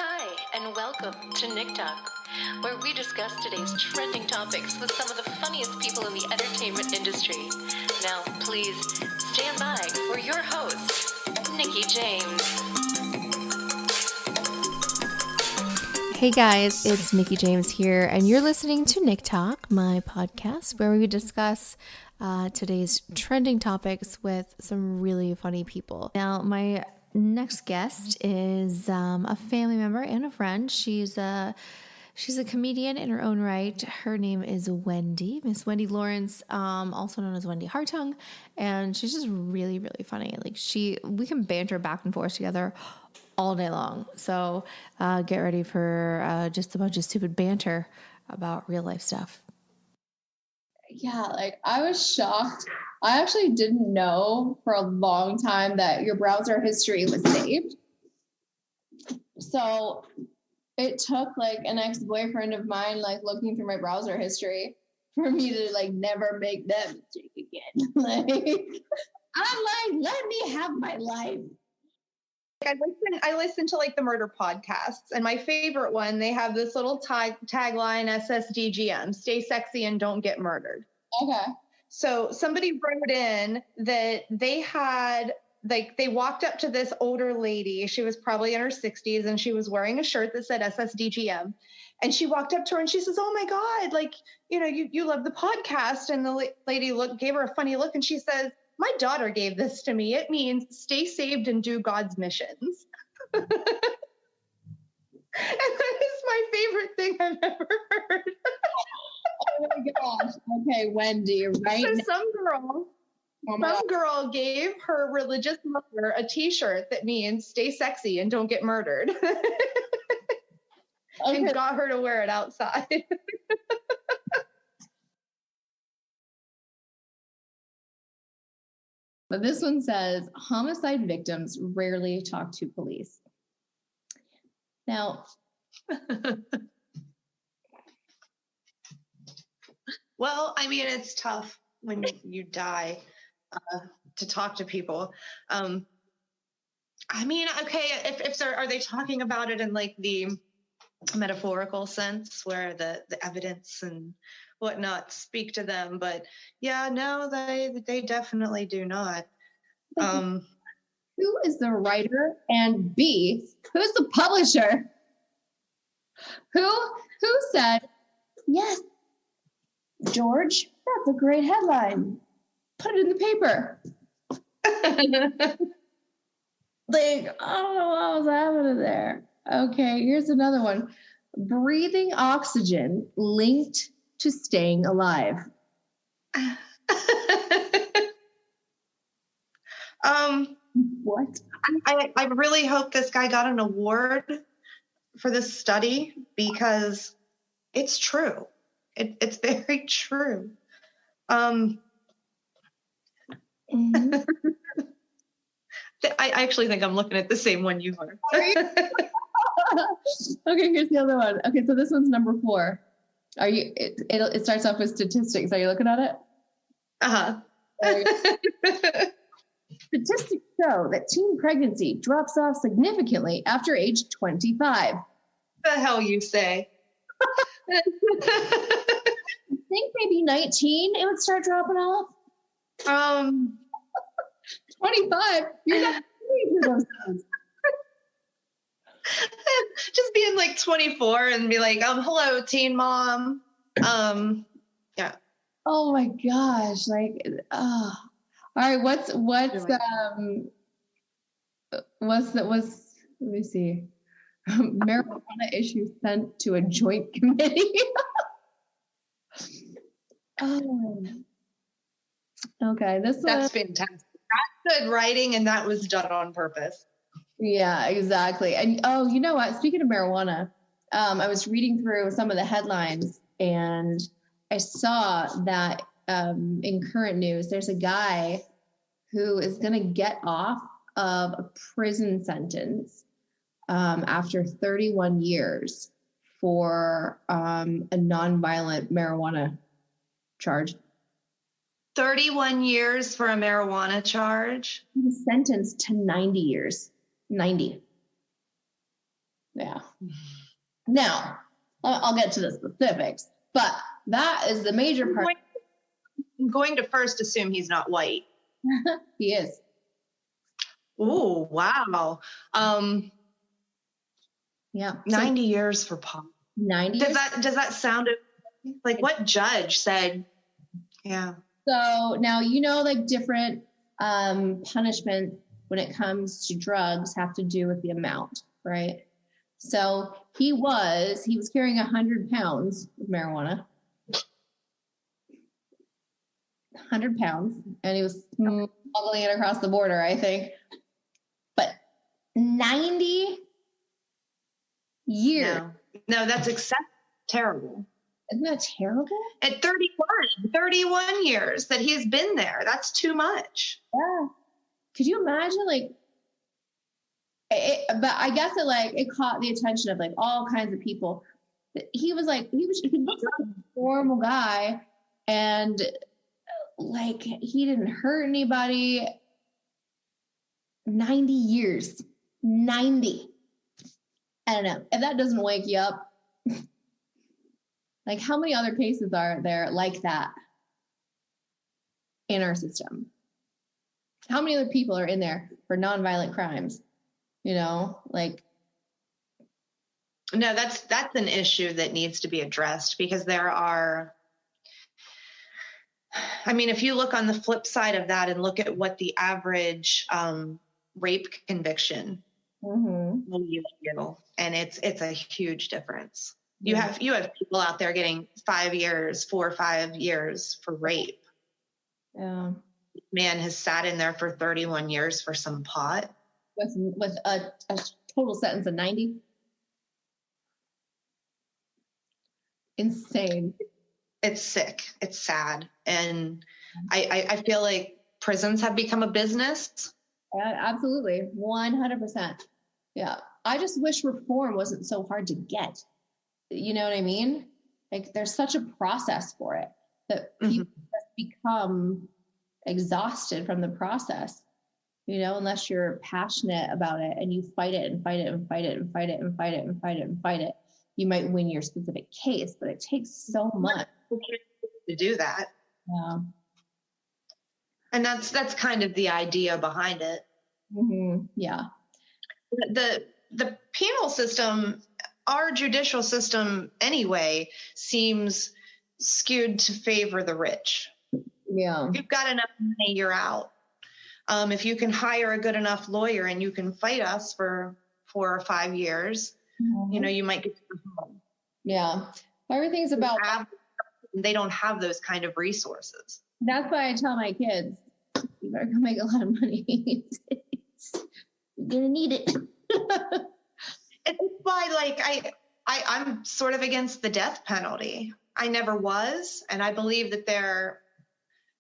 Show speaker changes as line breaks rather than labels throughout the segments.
Hi, and welcome to Nick Talk, where we discuss today's trending topics with some of the funniest people in the entertainment industry. Now, please stand by for your host, Nikki James.
Hey guys, it's Nikki James here, and you're listening to Nick Talk, my podcast, where we discuss today's trending topics with some really funny people. Now, my next guest is a family member and a friend. She's a comedian in her own right. Her name is Wendy, Miss Wendy Lawrence, also known as Wendy Hartung, and she's just really, really funny. We can banter back and forth together all day long. So get ready for just a bunch of stupid banter about real life stuff.
Yeah, I was shocked. I actually didn't know for a long time that your browser history was saved. So it took an ex-boyfriend of mine looking through my browser history for me to never make that mistake again. I'm let me have my life.
I listen to the murder podcasts, and my favorite one, they have this little tagline, SSDGM, stay sexy and don't get murdered.
Okay.
So somebody wrote in that they had, they walked up to this older lady. She was probably in her 60s, and she was wearing a shirt that said SSDGM. And she walked up to her and she says, "Oh my God, you love the podcast." And the lady gave her a funny look, and she says, "My daughter gave this to me. It means stay saved and do God's missions." And that is my favorite thing I've ever heard.
Oh my gosh. Okay, Wendy, right?
So some girl gave her religious mother a t-shirt that means stay sexy and don't get murdered. Okay. And got her to wear it outside.
But this one says, homicide victims rarely talk to police. Now,
well, I mean, it's tough when you die to talk to people. I mean, okay, if are they talking about it in the metaphorical sense where the evidence and whatnot speak to them? But yeah, no, they definitely do not.
Who is the writer? And B, who's the publisher? Who said, "Yes, George, that's a great headline. Put it in the paper." I don't know what was happening there. Okay, here's another one. Breathing oxygen linked to staying alive. What?
I really hope this guy got an award for this study because it's true. It's very true. I actually think I'm looking at the same one you are.
Okay, here's the other one. Okay, so this one's number 4. Are you? It starts off with statistics. Are you looking at it? Statistics show that teen pregnancy drops off significantly after age 25.
The hell you say?
I think maybe 19 it would start dropping off. 25. You're not those things.
Just being 24 and be like, hello, teen mom. Yeah.
Oh my gosh. All right. What's let me see. Marijuana issue sent to a joint committee. Oh. Okay.
That's fantastic. That's good writing, and that was done on purpose.
Yeah, exactly. And you know what? Speaking of marijuana, I was reading through some of the headlines, and I saw that in current news, there's a guy who is going to get off of a prison sentence after 31 years for a nonviolent marijuana charge.
31 years for a marijuana charge?
He was sentenced to 90 years. 90. Yeah. Now, I'll get to the specifics, but that is the major part.
I'm going to first assume he's not white.
He is.
Oh, wow.
Yeah.
90 years for Paul.
90
Does
years.
that sound like what judge said? Yeah.
So now, like different punishment when it comes to drugs have to do with the amount, right? So he was carrying 100 pounds of marijuana, 100 pounds, and he was smuggling it across the border, I think. But 90 years.
No, that's terrible.
Isn't that terrible?
At 31 years that he's been there. That's too much.
Yeah. Could you imagine, like, but I guess it caught the attention of like all kinds of people. He looked like a normal guy, and like he didn't hurt anybody. 90 years. 90. I don't know. If that doesn't wake you up, like how many other cases are there like that in our system? How many other people are in there for nonviolent crimes? Like.
No, that's an issue that needs to be addressed, because if you look on the flip side of that and look at what the average rape conviction will yield you, and it's a huge difference. You have people out there getting 4 or 5 years for rape.
Yeah.
Man has sat in there for 31 years for some pot.
With a total sentence of 90. Insane.
It's sick. It's sad. And I feel like prisons have become a business.
Absolutely. 100%. Yeah. I just wish reform wasn't so hard to get. You know what I mean? Like there's such a process for it that people just become exhausted from the process, unless you're passionate about it and you fight it and fight it and fight it and fight it and fight it and fight it and fight it. You might win your specific case, but it takes so much
to do that.
Yeah.
And that's kind of the idea behind it.
Mm-hmm. Yeah.
The penal system, our judicial system anyway, seems skewed to favor the rich.
Yeah.
If you've got enough money, you're out. If you can hire a good enough lawyer and you can fight us for 4 or 5 years, you might get to go home.
Yeah. Everything's about.
They don't have those kind of resources.
That's why I tell my kids, you better go make a lot of money. You're gonna need it.
It's why, I'm sort of against the death penalty. I never was, and I believe that there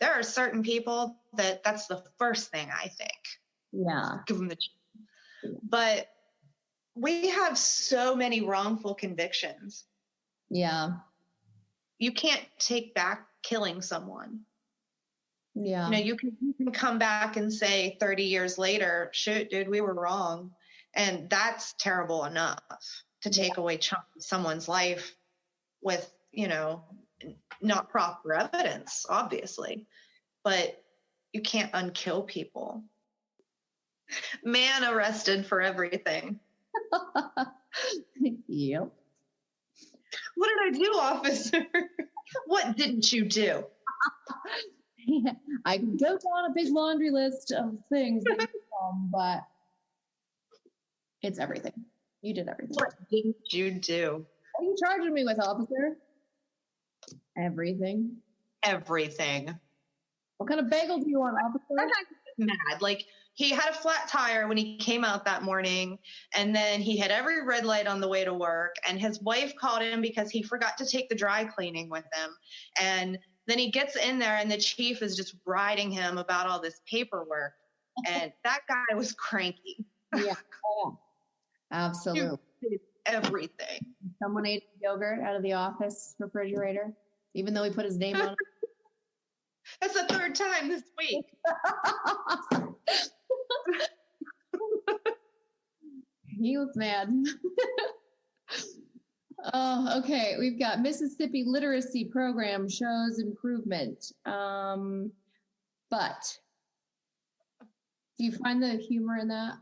are certain people that's the first thing I think.
Yeah.
Give them the chance. But we have so many wrongful convictions.
Yeah.
You can't take back killing someone.
Yeah.
You can come back and say 30 years later, shoot, dude, we were wrong. And that's terrible enough to take away someone's life with, not proper evidence, obviously. But you can't unkill people. Man arrested for everything.
Yep.
What did I do, officer? What didn't you do?
Yeah, I could go down a big laundry list of things, but it's everything. You did everything.
What didn't you do?
What are you charging me with, officer? Everything.
Everything.
What kind of bagel do you want, officer?
That guy's mad. Like, he had a flat tire when he came out that morning, and then he had every red light on the way to work, and his wife called him because he forgot to take the dry cleaning with him. And then he gets in there, and the chief is just riding him about all this paperwork, and that guy was cranky.
Yeah. Oh, absolutely.
He did everything.
Someone ate yogurt out of the office refrigerator, even though he put his name on it.
That's the 3rd time this week.
He was mad. Oh, okay. We've got Mississippi literacy program shows improvement. But do you find the humor in that?
I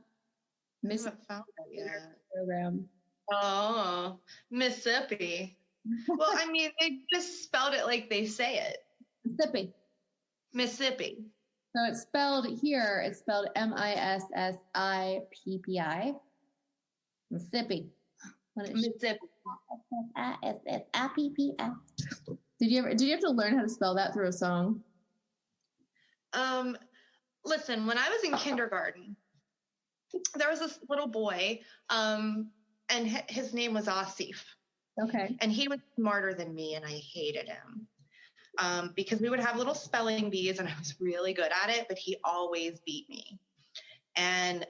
Mississippi
haven't found it yet.
program.
Oh, Mississippi. Well, I mean, they just spelled it like they say it.
Mississippi.
Mississippi.
So it's spelled here, it's spelled Missippi. Mississippi.
Mississippi.
Did you have to learn how to spell that through a song?
Listen, when I was in kindergarten, there was this little boy, and his name was Asif.
Okay.
And he was smarter than me, and I hated him. Because we would have little spelling bees, and I was really good at it, but he always beat me. And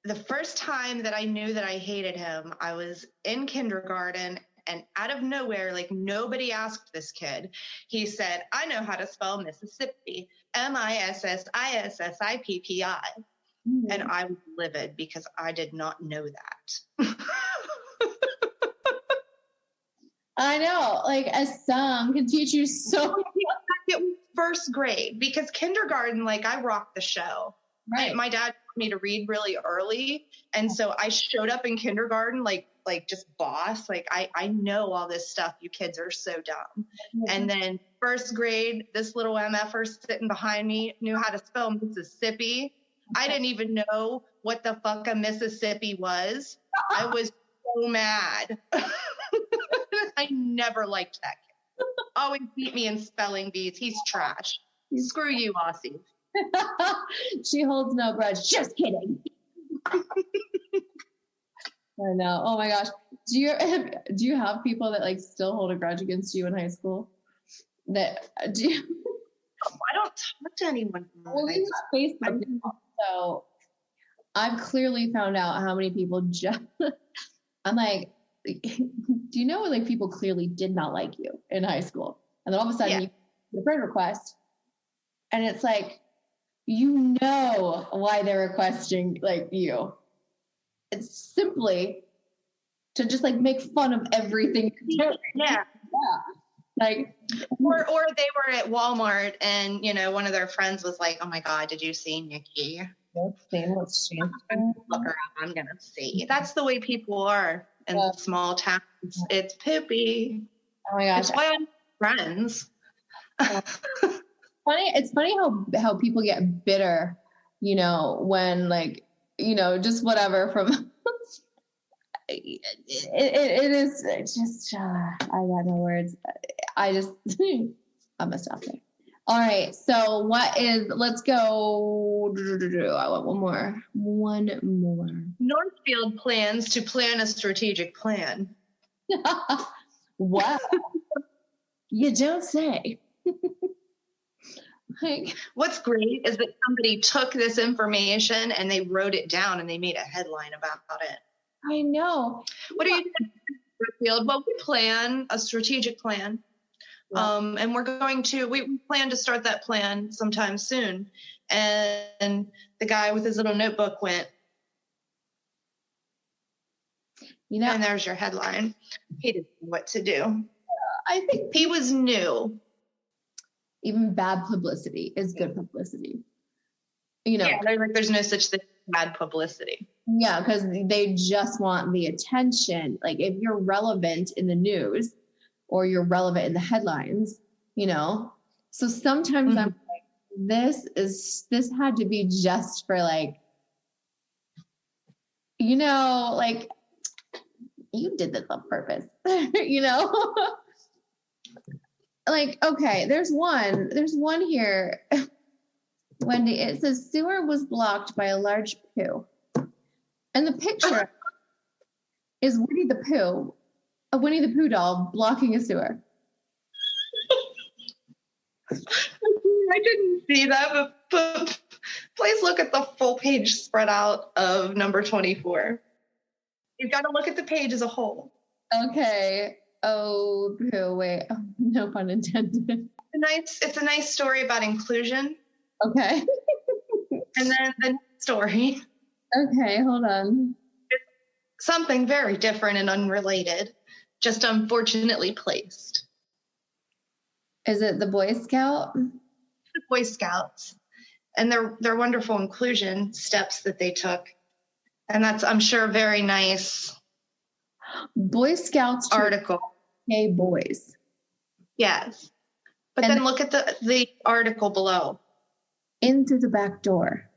the first time that I knew that I hated him, I was in kindergarten, and out of nowhere, like nobody asked this kid, he said, I know how to spell Mississippi, Mississippi. And I was livid because I did not know that.
I know, like a song can teach you so much.
It was first grade, because kindergarten, like I rocked the show.
Right.
My dad taught me to read really early. And so I showed up in kindergarten, like just boss. Like I know all this stuff. You kids are so dumb. And then first grade, this little MFer sitting behind me knew how to spell Mississippi. I didn't even know what the fuck a Mississippi was. I was so mad. I never liked that kid. Always beat me in spelling bees. He's trash. Screw you, Aussie.
She holds no grudge. Just kidding. I know. Oh my gosh. Do you have people that like still hold a grudge against you in high school? I
don't talk to anyone.
Well, we have Facebook now, so I've clearly found out how many people just. I'm like, do you know like people clearly did not like you in high school, and then all of a sudden you get a friend request, and it's like, you know why they're requesting like you. It's simply to just like make fun of everything you're doing.
Yeah.
Like,
or they were at Walmart and, you know, one of their friends was like, oh my God, did you see Nikki?
Look around,
I'm going to see. That's the way people are in small towns. It's poopy.
Oh my gosh.
It's why I'm friends.
It's funny how people get bitter, you know, when like, you know, just whatever from it is just I got no words. I just I'm gonna stop there. All right, so let's go. I want one more.
Northfield plans to plan a strategic plan.
Wow. You don't say. Like,
what's great is that somebody took this information and they wrote it down and they made a headline about it.
I know.
What are you doing, Northfield? Well, we plan a strategic plan. Yeah. And we plan to start that plan sometime soon. And the guy with his little notebook went, you know, and there's your headline. He didn't know what to do.
I think
he was new.
Even bad publicity is good publicity. You know,
there's no such thing as bad publicity.
Yeah, because they just want the attention. Like if you're relevant in the news or you're relevant in the headlines, you know. So sometimes I'm like, this had to be just for like, you know, like you did this on purpose, you know. Like, okay, there's one here, Wendy. It says sewer was blocked by a large poo. And the picture is Winnie the Pooh, a Winnie the Pooh doll blocking a sewer.
I didn't see that, but please look at the full page spread out of number 24. You've got to look at the page as a whole.
Okay. Oh, wait. Oh, no pun intended.
It's a nice story about inclusion.
Okay.
And then the next story.
Okay, hold on.
It's something very different and unrelated. just unfortunately placed.
Is it the Boy Scout?
The Boy Scouts and their wonderful inclusion steps that they took. And that's, I'm sure, a very nice
Boy Scouts
article.
Hey, boys.
Yes. But
And
then look at the article below.
In through the back door.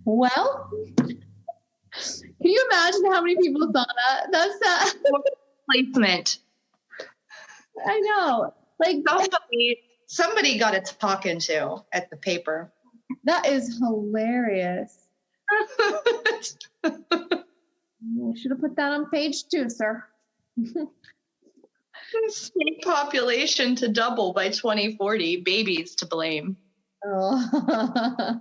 Well, can you imagine how many people saw that? That's that
Placement.
I know. Like
somebody got a talking to at the paper.
that is hilarious. You should have put that on page 2, sir.
State population to double by 2040. Babies to blame.
Oh.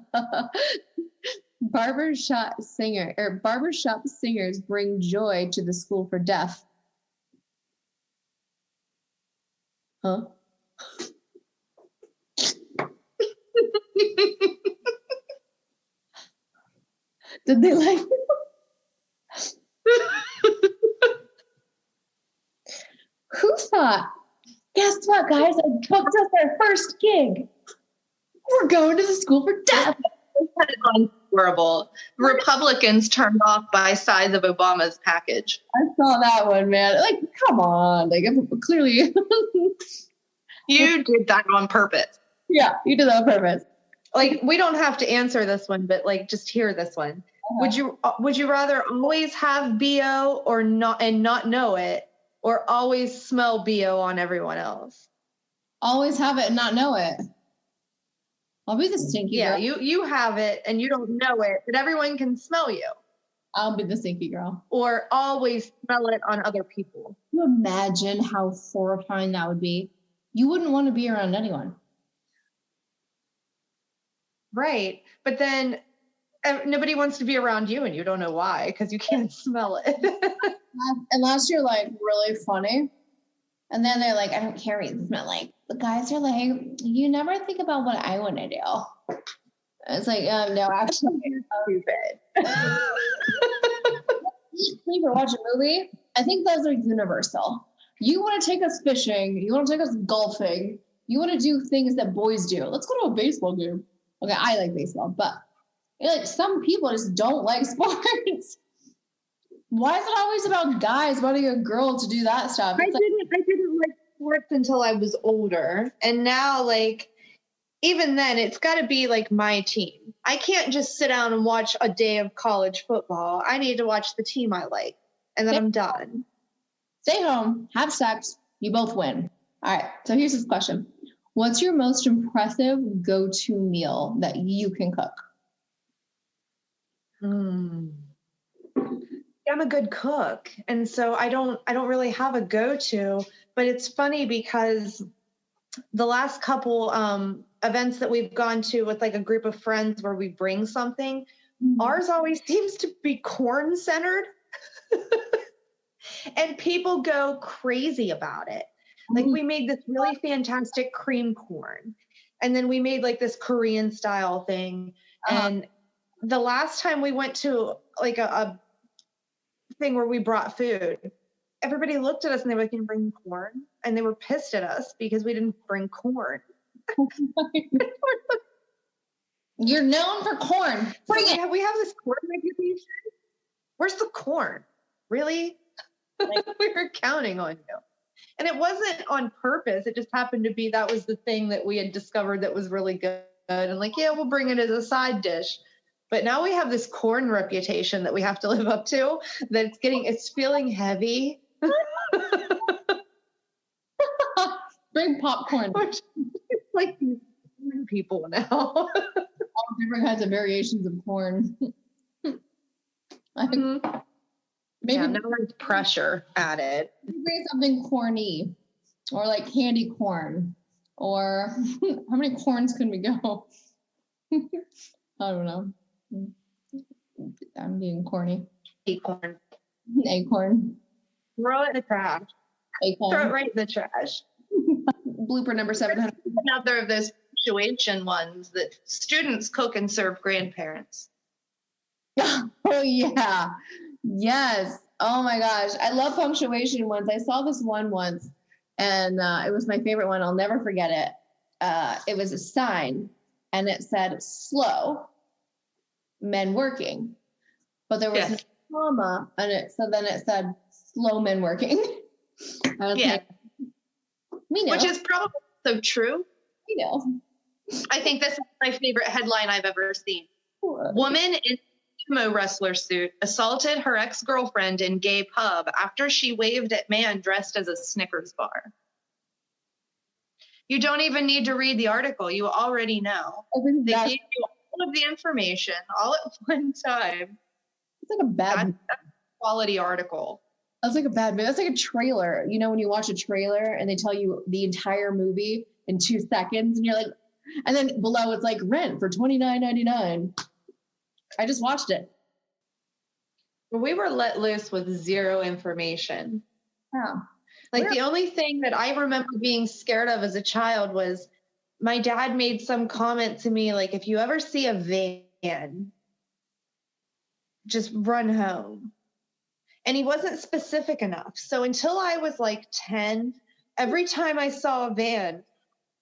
Barbershop singers bring joy to the school for deaf. Huh? Did they like Who thought? Guess what, guys? I booked us our first gig. We're going to the school for deaf.
Horrible. Republicans turned off by size of Obama's package.
I saw that one, man. Like, come on. Like, clearly.
You did that on purpose.
Yeah, you did that on purpose.
Like, we don't have to answer this one, but like, just hear this one. Would you rather always have BO or not and not know it, or always smell BO on everyone else?
Always have it and not know it. I'll be the stinky girl.
Yeah, you have it and you don't know it, but everyone can smell you.
I'll be the stinky girl.
Or always smell it on other people.
Can you imagine how horrifying that would be? You wouldn't want to be around anyone.
Right. But then nobody wants to be around you and you don't know why, because you can't smell it.
Unless you're like really funny. And then they're like, I don't care what you smell like. The guys are like, you never think about what I want to do. It's like, no, actually,
stupid.
Sleep or watch a movie. I think those are universal. You want to take us fishing. You want to take us golfing. You want to do things that boys do. Let's go to a baseball game. Okay, I like baseball, but like some people just don't like sports. Why is it always about guys wanting a girl to do that stuff?
I didn't like sports until I was older. And now, like, even then, it's got to be like my team. I can't just sit down and watch a day of college football. I need to watch the team I like, and then I'm done.
Stay home, have sex, you both win. All right, so here's this question. What's your most impressive go-to meal that you can cook?
I'm a good cook, and so I don't really have a go-to, but it's funny because the last couple events that we've gone to with like a group of friends where we bring something, ours always seems to be corn centered. And people go crazy about it. Like we made this really fantastic cream corn, and then we made like this Korean style thing. And the last time we went to like a thing where we brought food, everybody looked at us and they were like, "You didn't bring corn?" And they were pissed at us because we didn't bring corn.
You're known for corn. Bring it.
We have this corn reputation. Where's the corn? Really? We were counting on you. And it wasn't on purpose. It just happened to be that was the thing that we had discovered that was really good. And like, yeah, we'll bring it as a side dish. But now we have this corn reputation that we have to live up to, that it's feeling heavy.
Bring popcorn.
It's like these people now.
All different kinds of variations of corn. Maybe
now there's pressure added.
Bring something corny, or like candy corn, or how many corns can we go? I don't know. I'm being corny.
Acorn.
Acorn.
Throw it in the trash.
Acorn.
Throw it right in the trash.
Blooper number 700.
Another of those situation ones that students cook and serve grandparents.
Oh yeah. Yes. Oh my gosh. I love punctuation ones. I saw this one once and it was my favorite one. I'll never forget it. It was a sign and it said slow men working, but there was no comma and then it said slow men working. I was like, we know.
Which is probably so true.
We know.
I think this is my favorite headline I've ever seen. Woman in sumo wrestler suit assaulted her ex-girlfriend in gay pub after she waved at man dressed as a Snickers bar. You don't even need to read the article. You already know. They gave you all of the information all at one time.
It's like a bad
that's a quality article.
That's like a bad movie. That's like a trailer. You know, when you watch a trailer and they tell you the entire movie in 2 seconds and you're like, and then below it's like rent for $29.99. I just watched it.
We were let loose with zero information.
Oh.
Like the only thing that I remember being scared of as a child was my dad made some comment to me, like, if you ever see a van, just run home. And he wasn't specific enough. So until I was like 10, every time I saw a van,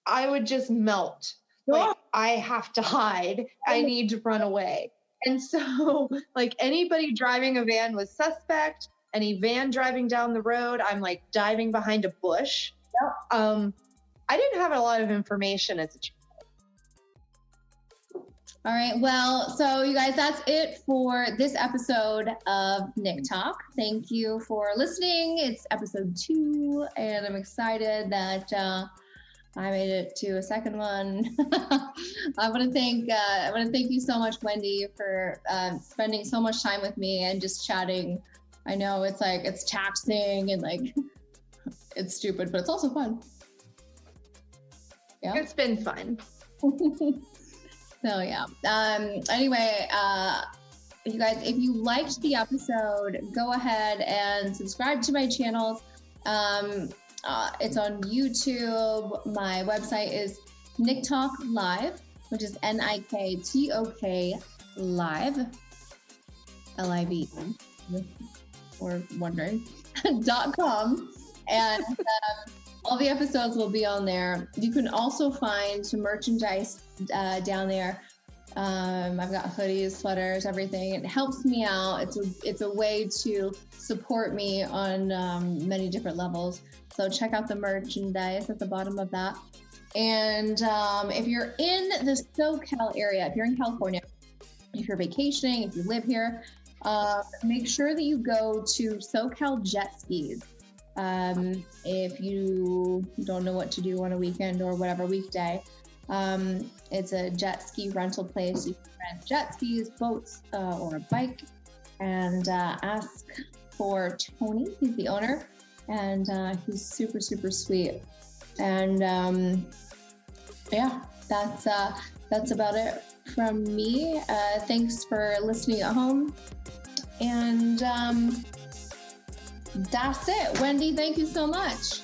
I would just melt. Like, I have to hide. I need to run away. And so, like, anybody driving a van was suspect. Any van driving down the road, I'm like diving behind a bush. I didn't have a lot of information as a child.
All right. Well, so you guys, that's it for this episode of Nick Talk. Thank you for listening. It's episode 2, and I'm excited that I made it to a second one. I want to thank you so much, Wendy, for spending so much time with me and just chatting. I know it's taxing and like it's stupid, but it's also fun. Yeah,
it's been fun.
So yeah. Anyway, you guys, if you liked the episode, go ahead and subscribe to my channels. It's on YouTube. My website is Nick Talk Live, which is NIKTOK Live, LIVE, or wondering, .com. And all the episodes will be on there. You can also find some merchandise down there. I've got hoodies, sweaters, everything. It helps me out. It's a way to support me on many different levels. So check out the merchandise at the bottom of that. And if you're in the SoCal area, if you're in California, if you're vacationing, if you live here, make sure that you go to SoCal Jet Skis. If you don't know what to do on a weekend or whatever weekday, it's a jet ski rental place. You can rent jet skis, boats, or a bike, and ask for Tony. He's the owner, and he's super, super sweet. And yeah, that's about it from me. Thanks for listening at home, and that's it. Wendy, thank you so much.